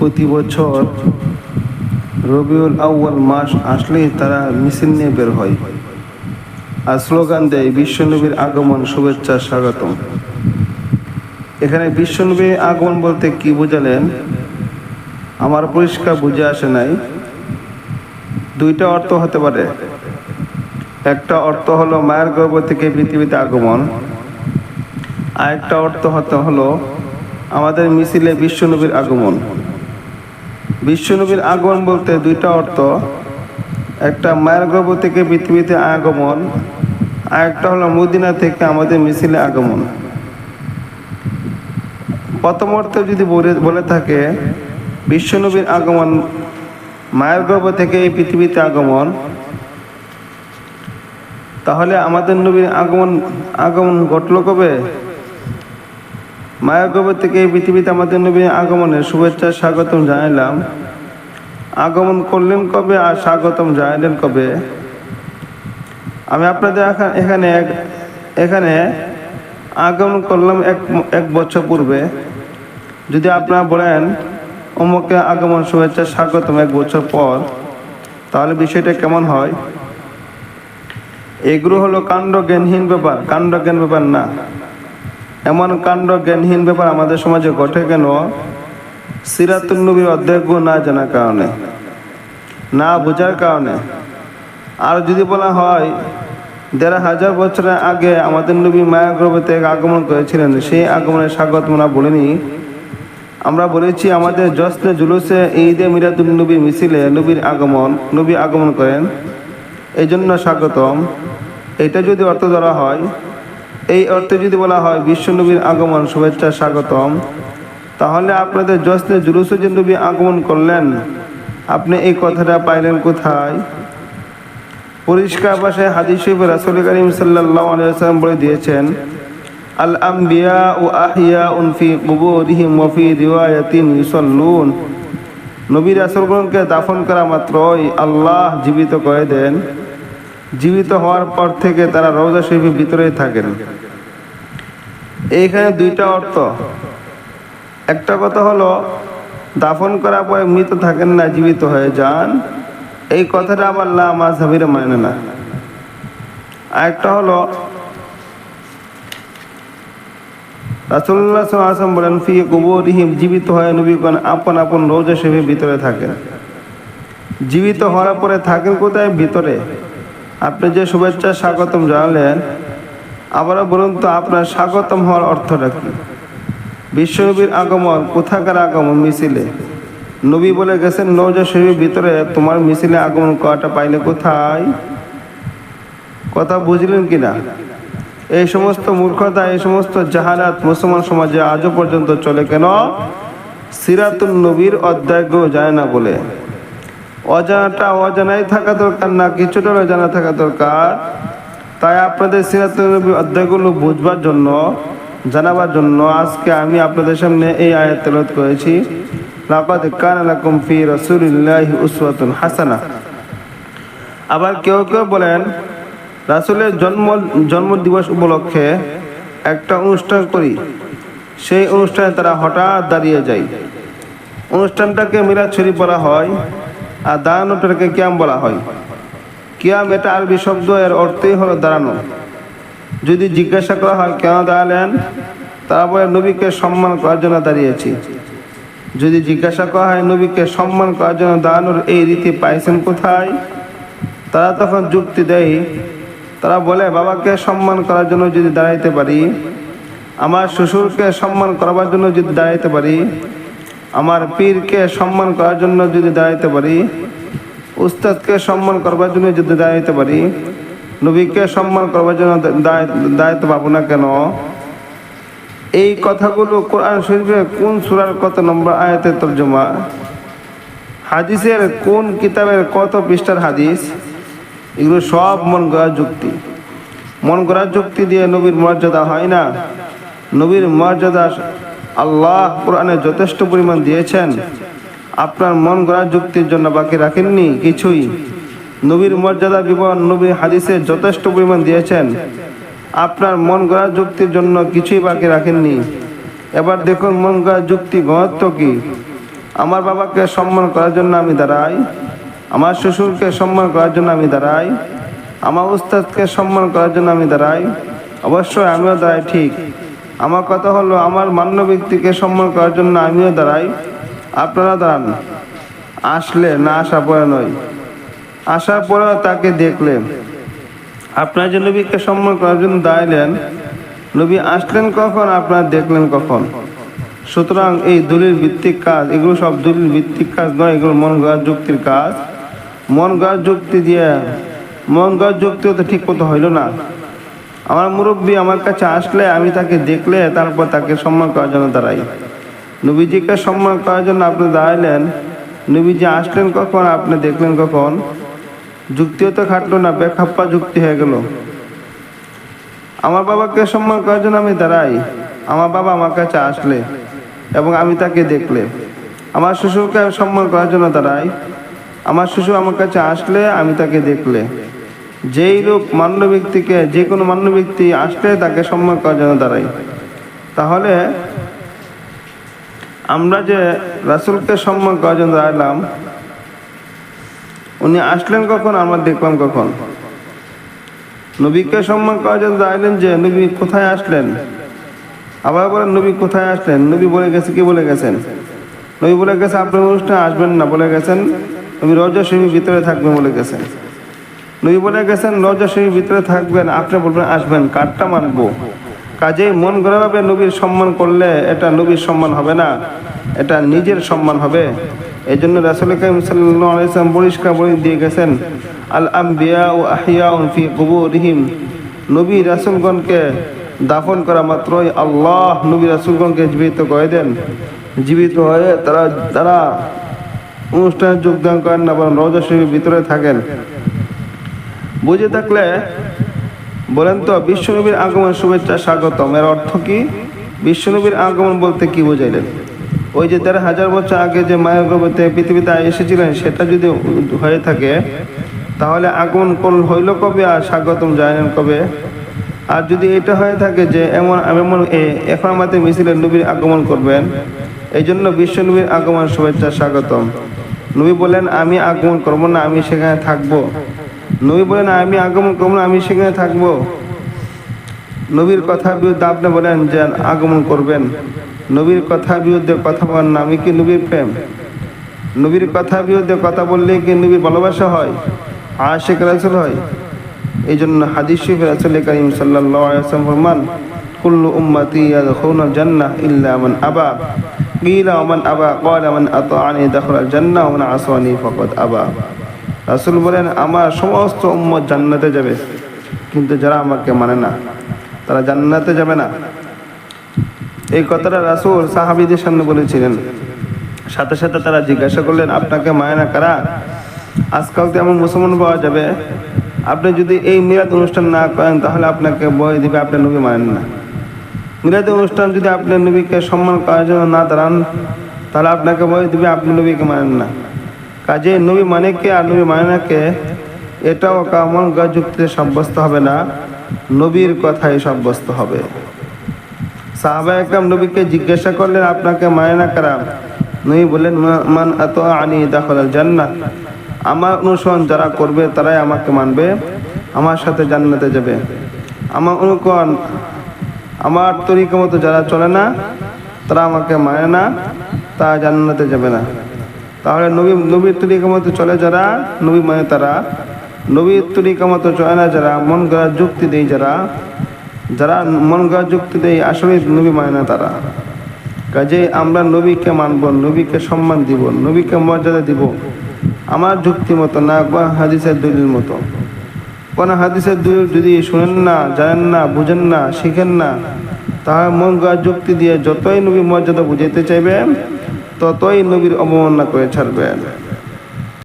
প্রতি বছর রবিউল আউয়াল মাস আসলেই তারা মিছিল নিয়ে বের হয় আর স্লোগান দেয় বিশ্বনবীর আগমন, শুভেচ্ছা, স্বাগতম। এখানে বিশ্বনবীর আগমন বলতে কি বোঝালেন আমার পরিষ্কার বুঝে আসে নাই। দুইটা অর্থ হতে পারে। একটা অর্থ হলো মায়ের গর্ভ থেকে পৃথিবীতে আগমন, আর একটা অর্থ হলো আমাদের মিছিলে বিশ্বনবীর আগমন। বিশ্বনবীর আগমন বলতে দুইটা অর্থ, একটা মায়ের গর্ভ থেকে পৃথিবীতে আগমন, আর একটা হলো মদিনা থেকে আমাদের মিছিলে আগমন। প্রথম অর্থে যদি বলে থাকে বিশ্বনবীর আগমন মায়ের গর্ভ থেকে এই পৃথিবীতে আগমন, তাহলে আমাদের নবীর আগমন ঘটল কবে? মায়ের গর্ভ থেকে এই পৃথিবীতে আমাদের নবীর আগমনের শুভেচ্ছা স্বাগতম জানাইলাম। আগমন করলেন কবে আর স্বাগতম জানাইলেন কবে? আমি আপনাদের এখানে আগমন করলাম এক বছর পূর্বে। যদি আপনারা বলেন অমুকে আগমন শুভেচ্ছা স্বাগতম এক বছর পর, তাহলে বিষয়টা কেমন হয়? এগুলো হলো কাণ্ড জ্ঞানহীন ব্যাপার না। এমন কাণ্ড জ্ঞানহীন ব্যাপার আমাদের সমাজে ঘটে কেন? সিরাতুন নবীর অধ্যায়গুলো না জানার কারণে, না বোঝার কারণে। আর যদি বলা হয় ১৫০০ বছরের আগে আমাদের নবী মায়া গর্ভ থেকে আগমন করেছিলেন, সেই আগমনের স্বাগত আমরা বলিনি। আমরা বলেছি আমাদের জশ্নে জুলুসে ঈদে মিলাদুন নবী মিছিলে নবী আগমন করেন, এই জন্য স্বাগতম। এটা যদি অর্থ ধরা হয়, এই অর্থে যদি বলা হয় বিশ্বনবীর আগমন শুভেচ্ছা স্বাগতম, তাহলে আপনাদের জশ্নে জুলুসে যে নবী আগমন করলেন, আপনি এই কথাটা পাইলেন কোথায়? পরিষ্কার ভাষায় হাদিস শরীফে রাসূল করিম সাল্লাল্লাহু আলাইহি ওয়াসাল্লাম বলে দিয়েছেন, আল আম্বিয়া ও আহিয়াউন ফি কুবুরিহিম ওয়া ফি রিওয়ায়াতিন ইউসাল্লুন। নবী রাসূলগণকে দাফন করা মাত্রই আল্লাহ জীবিত করে দেন। জীবিত হওয়ার পর থেকে তারা রওজা শরীফের ভিতরেই থাকেন। এইখানে দুইটা অর্থ। একটা কথা হলো দাফন করার পরে মৃত থাকেন না, জীবিত হয়ে যান। এই কথাটা আবার লা মাযহাবিরা মানে না। আরেকটা হলো রাসূলুল্লাহ সাল্লাল্লাহু আলাইহি ওয়াসাল্লাম বলেন ফি কুবুরিহিম, জীবিত হয়ে নবীগণ আপন আপন রওজা শরীফের ভিতরে থাকেন। জীবিত হওয়ার পরে থাকেন কোথায়? ভিতরে। আপনি যে শুভেচ্ছা স্বাগতম জানালেন, আবারও বলুন তো আপনার স্বাগতম হওয়ার অর্থটা কি? বিশ্বনবীর আগমন কোথাকার আগমন? মিছিলে। নবী বলে গেছেন রওজা শরীফের ভিতরে, তোমার মিছিলে আগমন করাটা পাইলে কোথায়? কথা বুঝলেন কিনা? এই সমস্ত মূর্খতা, এই সমস্ত জাহালাত মুসলমান সমাজে আজও পর্যন্ত চলে কেন? সিরাতুন নবীর অধ্যায়গুলো জানে না বলে। অজানাটা অজানাই থাকা দরকার না, কিছুটা জানা থাকা দরকার। তাই আপনাদের সিরাতুন নবীর অধ্যায়গুলো বুঝবার জন্য, জানাবার জন্য আজকে আমি আপনাদের সামনে এই আয়াত তেলাওয়াত করেছি, লাকাদ কানা লাকুম ফি রাসূলিল্লাহি উসওয়াতুন হাসানাহ। আবার কেউ কেউ বলেন রাসূলের জন্মদিবস উপলক্ষে একটা অনুষ্ঠান করি, সেই অনুষ্ঠানে তারা হঠাৎ দাঁড়িয়ে যায়। অনুষ্ঠানটাকে মিলাদ শরীফ বলা হয়, আর দাঁড়ানোটাকে কিয়াম বলা হয়। কিয়াম এটা আরবি শব্দ, এর অর্থই হলো দাঁড়ানো। যদি জিজ্ঞাসা করা হয় কেন দাঁড়ালেন, তারা বলে নবীকে সম্মান করার জন্য দাঁড়িয়েছি। যদি জিজ্ঞাসা করা হয় নবীকে সম্মান করার জন্য দাঁড়ানোর এই রীতি পাইছেন কোথায়, তারা তখন যুক্তি দেয়। তারা বলে বাবাকে সম্মান করার জন্য যদি দাঁড়াইতে পারি, আমার শ্বশুরকে সম্মান করবার জন্য যদি দাঁড়াইতে পারি, আমার পীরকে সম্মান করার জন্য যদি দাঁড়াইতে পারি, উস্তাদকে সম্মান করবার জন্য যদি দাঁড়াইতে পারি, নবীকে সম্মান করবার জন্য দাঁড়াইতে পারবো না কেন? এই কথাগুলো কোরআন শরীফের কোন সূরার কত নম্বর আয়াতের তর্জমা? হাদিসের কোন কিতাবের কত পৃষ্ঠার হাদিস? এগুলো সব মন গড়া যুক্তি। মন গড়া যুক্তি দিয়ে নবীর মর্যাদা হয় না। নবীর মর্যাদা আল্লাহ কোরআনে যথেষ্ট পরিমাণ দিয়েছেন। আপনার মন গড়া যুক্তির জন্য বাকি রাখেননি কিছুই। নবীর মর্যাদা বিবরণ নবীর হাদিসে যথেষ্ট পরিমাণ দিয়েছেন। আপনার মন গড়া যুক্তির জন্য কিছুই বাকি রাখেননি। এবার দেখুন মন গড়া যুক্তি ঘনত্ব কি। আমার বাবাকে সম্মান করার জন্য আমি দাঁড়াই, আমার শ্বশুরকে সম্মান করার জন্য আমি দাঁড়াই, আমার উস্তাদকে সম্মান করার জন্য আমি দাঁড়াই, অবশ্যই আমিও দাঁড়াই ঠিক। আমার কথা হলো আমার মান্য ব্যক্তিকে সম্মান করার জন্য আমিও দাঁড়াই, আপনারা দাঁড়ান। আসলে না আসা পরে নয়, আসার পরেও তাকে দেখলে আপনারা যে নবীকে সম্মান করার জন্য দাঁড়াইলেন, নবী আসলেন কখন, আপনারা দেখলেন কখন? সুতরাং এই দলিল ভিত্তিক কাজ, এগুলো সব দলিল ভিত্তিক কাজ নয়, এগুলো মন গড়া যুক্তির কাজ। মন গড়া যুক্তি দিয়ে মন গড়া যুক্তিও তো ঠিক মতো হইল না। আমার মুরব্বী আমার কাছে আসলে আমি তাকে দেখলে তারপর তাকে সম্মান করার জন্য দাঁড়াই। নবীজিকে সম্মান করার জন্য আপনি দাঁড়াইলেন, নবীজি আসলেন কখন, আপনি দেখলেন কখন? যুক্তিও তো খাটলো না, বেখাপ্পা যুক্তি হয়ে গেল। আমার বাবাকে সম্মান করার জন্য আমি দাঁড়াই, আমার বাবা আমার কাছে আসলে এবং আমি তাকে দেখলে। আমার শ্বশুরকে সম্মান করার জন্য দাঁড়াই, আমার শ্বশুর আমার কাছে আসলে আমি তাকে দেখলে। যেই লোক মান্য ব্যক্তিকে, যে কোনো মান্য ব্যক্তি আসলে তাকে সম্মান করার জন্য দাঁড়াই। তাহলে আমরা যে রাসূলকে সম্মান করার জন্য দাঁড়ালাম, উনি আসলেন কখন, আমরা দেখলাম কখন? নবীকে সম্মান করার জন্য দাঁড়াইলেন যে নবী কোথায় আসলেন, আবার বলেন নবী কোথায় আসলেন? নবী বলে গেছে, কি বলে গেছেন? নবী বলে গেছে আপনার অনুষ্ঠানে আসবেন না, বলে গেছেন নবী রওজা শরীফের ভিতরে থাকবেন বলে গেছেন। নবী বলে গেছেন রওজা শরীফের ভিতরে থাকবেন, আপনি বলবেন আসবেন, কারটা মানবো? কাজেই মন গড়াভাবে নবীর সম্মান করলে এটা নবীর সম্মান হবে না, এটা নিজের সম্মান হবে। এই জন্য রাসূল কারীম সাল্লাল্লাহু আলাইহি ওয়াসাল্লাম পরিষ্কার বলে দিয়ে গেছেন, আল আম্বিয়া ও আহিয়াউন ফি কুবুরিহিম। নবী রাসূলগণকে দাফন করা মাত্রই আল্লাহ নবী রাসূলগণকে জীবিত করে দেন। জীবিত হয়ে তারা অনুষ্ঠানে যোগদান করেন না, বরং রওজা শরীফের ভিতরে থাকেন। বুঝে থাকলে বলেন তো, বিশ্বনবীর আগমন শুভেচ্ছা স্বাগতম এর অর্থ কি? বিশ্বনবীর আগমন বলতে কি বোঝাইলেন? ওই যে ১৩,০০০ বছর আগে যে মায়ের গর্ভে পৃথিবীতে এসেছিলেন, সেটা যদি হয়ে থাকে তাহলে আগমন হইল কবে আর স্বাগতম জানালেন কবে? আর যদি এটা হয়ে থাকে যে এমন এখন আমাদের মিছিলে নবীর আগমন করবেন, এই জন্য বিশ্বনবীর আগমন শুভেচ্ছা স্বাগতম। নবী বলেন আমি আগমন করবো না, আমি সেখানে থাকবো। নবী বলেন আমি আগমন করবো না, আমি সেখানে থাকবো। নবীর কথার বিরুদ্ধে আপনি বলেন যে আগমন করবেন। নবীর কথার বিরুদ্ধে কথা বলেন না, আমি কি নবীর প্রেম? নবীর কথার বিরুদ্ধে কথা বললে কি নবীর ভালোবাসা হয়, আশিক রাসূল হয়? এই জন্য হাদিস শরীফে রাসূল কারীম সাল্লাল্লাহু আলাইহি ওয়াসাল্লাম ফরমান, কুল্লু উম্মতি ইয়াদখুলুনাল জান্নাহ ইল্লা মান আবা, কিলা ওয়া মান আবা ক্বালা মান আতাআনি দাখালাল জান্নাহ ওয়া মান আসানি ফাকাদ আবা। রাসূল বলেন আমার সমস্ত উম্মত জান্নাতে যাবে, কিন্তু যারা আমাকে মানে না তারা জান্নাতে যাবে না। এই কথাটা রাসূল সাহাবীদের সামনে বলেছিলেন। সাথে সাথে তারা জিজ্ঞাসা করলেন আপনাকে মানে না কারা? আজকাল তো এমন মুসলমান পাওয়া যাবে, আপনি যদি এই মিলাদ অনুষ্ঠান না করেন তাহলে আপনাকে বই দিবে আপনি নবী মানেন না। মিলাদ অনুষ্ঠান যদি আপনি নবীকে সম্মান করার জন্য না দাঁড়ান তাহলে আপনাকে বই দিবে আপনি নবীকে মানেন না। কাজে নবী মানে কে আর নবী মানে না কে, এটাও কামন যুক্তিতে সাব্যস্ত হবে না, নবীর কথাই সাব্যস্ত হবে। সাহাবা একরাম নবীকে জিজ্ঞাসা করলেন আপনাকে মানে না কারা? নবী বললেন মান আতাআনি দাখালাল জান্নাহ, আমার অনুসরণ যারা করবে তারাই আমাকে মানবে, আমার সাথে জান্নাতে যাবে। আমার অনুকরণ, আমার তরিকা মতো যারা চলে না তারা আমাকে মানে না, তারা জান্নাতে যাবে না। তাহলে নবীর তরিকা মতো চলে যারা, নবী মানে তারা। নবীর তরিকা মতো চলে না যারা, মন গড়া যুক্তি দেয় যারা মন গড়া যুক্তি দেয়, আসলে নবী মানে না তারা। কাজেই আমরা নবীকে মানব, নবীকে সম্মান দিব, নবীকে মর্যাদা দিব আমার যুক্তি মতো না, হাদিসের দলিল মতো। কোন হাদিসের দলিল যদি শুনেন না, জানেন না, বুঝেন না, শিখেন না, তাহলে মন গড়া যুক্তি দিয়ে যতই নবী মর্যাদা বুঝাইতে চাইবেন ততই নবীর অবমাননা করে ছাড়বেন।